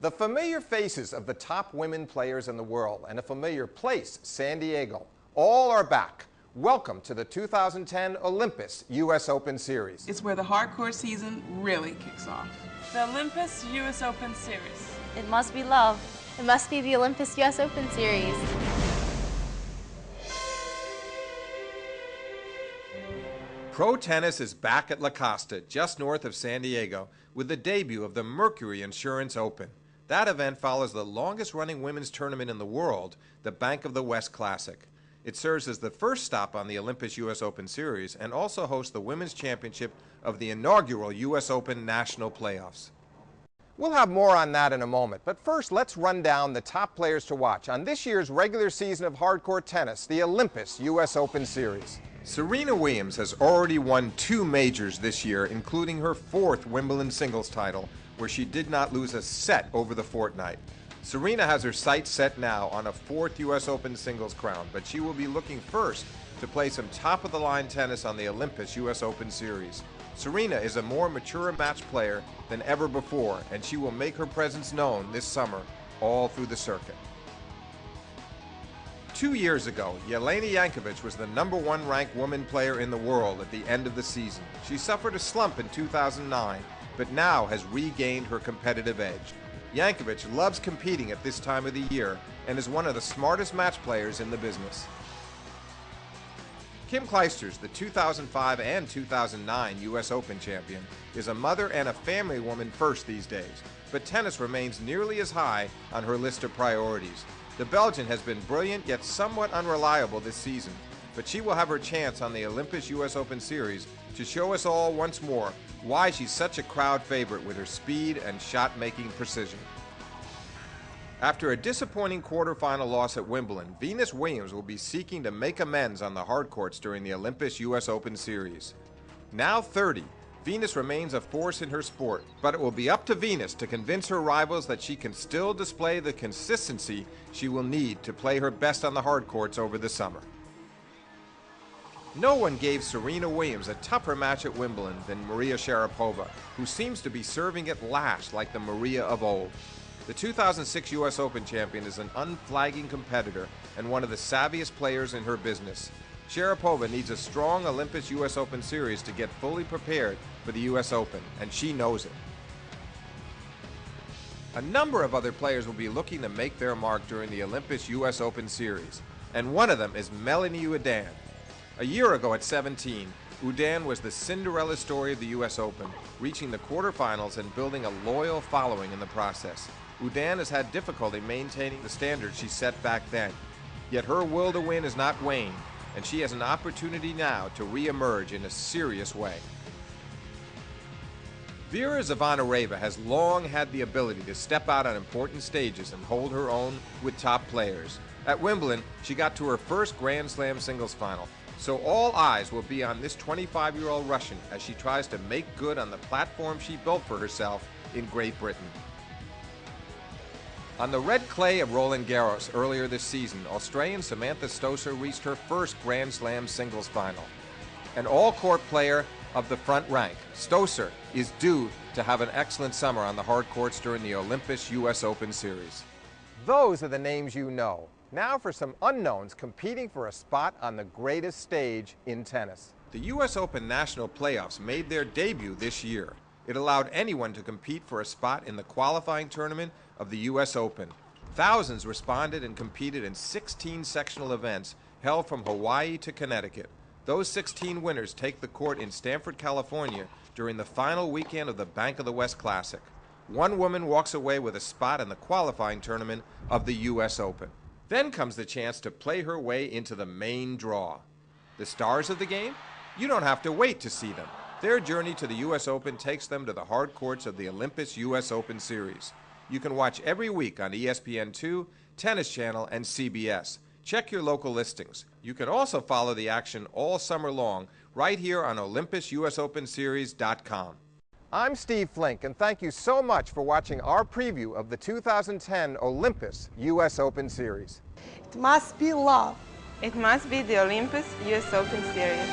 The familiar faces of the top women players in the world and a familiar place, San Diego, all are back. Welcome to the 2010 Olympus US Open Series. It's where the hardcore season really kicks off. The Olympus US Open Series. It must be love. It must be the Olympus US Open Series. Pro tennis is back at La Costa, just north of San Diego, with the debut of the Mercury Insurance Open. That event follows the longest-running women's tournament in the world, the Bank of the West Classic. It serves as the first stop on the Olympus US Open Series and also hosts the Women's Championship of the inaugural US Open National Playoffs. We'll have more on that in a moment, but first let's run down the top players to watch on this year's regular season of hardcore tennis, the Olympus US Open Series. Serena Williams has already won 2 majors this year, including her 4th Wimbledon singles title, where she did not lose a set over the fortnight. Serena has her sights set now on a 4th US Open singles crown, but she will be looking first to play some top-of-the-line tennis on the Olympus US Open Series. Serena is a more mature match player than ever before, and she will make her presence known this summer all through the circuit. 2 years ago, Elena was the #1 ranked woman player in the world at the end of the season. She suffered a slump in 2009, but now has regained her competitive edge. Jankovic loves competing at this time of the year and is one of the smartest match players in the business. Kim Clijsters, the 2005 and 2009 US Open champion, is a mother and a family woman first these days, but tennis remains nearly as high on her list of priorities. The Belgian has been brilliant yet somewhat unreliable this season, but she will have her chance on the Olympus US Open Series to show us all once more why she's such a crowd favorite with her speed and shot-making precision. After a disappointing quarterfinal loss at Wimbledon, Venus Williams will be seeking to make amends on the hard courts during the Olympus US Open Series. Now 30, Venus remains a force in her sport, but it will be up to Venus to convince her rivals that she can still display the consistency she will need to play her best on the hard courts over the summer. No one gave Serena Williams a tougher match at Wimbledon than Maria Sharapova, who seems to be serving at last like the Maria of old. The 2006 US Open champion is an unflagging competitor and one of the savviest players in her business. Sharapova needs a strong Olympus US Open Series to get fully prepared for the US Open, and she knows it. A number of other players will be looking to make their mark during the Olympus US Open Series, and one of them is Melanie Oudin. A year ago at 17, Oudin was the Cinderella story of the US Open, reaching the quarterfinals and building a loyal following in the process. Oudin has had difficulty maintaining the standards she set back then, yet her will to win is not waned, and she has an opportunity now to re-emerge in a serious way. Vera Zvonareva has long had the ability to step out on important stages and hold her own with top players. At Wimbledon, she got to her first Grand Slam singles final, so all eyes will be on this 25-year-old Russian as she tries to make good on the platform she built for herself in Great Britain. On the red clay of Roland Garros earlier this season, Australian Samantha Stosur reached her first Grand Slam singles final. An all-court player of the front rank, Stosur is due to have an excellent summer on the hard courts during the Olympus US Open Series. Those are the names you know. Now for some unknowns competing for a spot on the greatest stage in tennis. The US Open National Playoffs made their debut this year. It allowed anyone to compete for a spot in the qualifying tournament of the US Open. Thousands responded and competed in 16 sectional events held from Hawaii to Connecticut. Those 16 winners take the court in Stanford, California during the final weekend of the Bank of the West Classic. One woman walks away with a spot in the qualifying tournament of the US Open. Then comes the chance to play her way into the main draw. The stars of the game? You don't have to wait to see them. Their journey to the US Open takes them to the hard courts of the Olympus US Open Series. You can watch every week on ESPN2, Tennis Channel, and CBS. Check your local listings. You can also follow the action all summer long right here on OlympusUSOpenSeries.com. I'm Steve Flink, and thank you so much for watching our preview of the 2010 Olympus US Open Series. It must be love. It must be the Olympus US Open Series.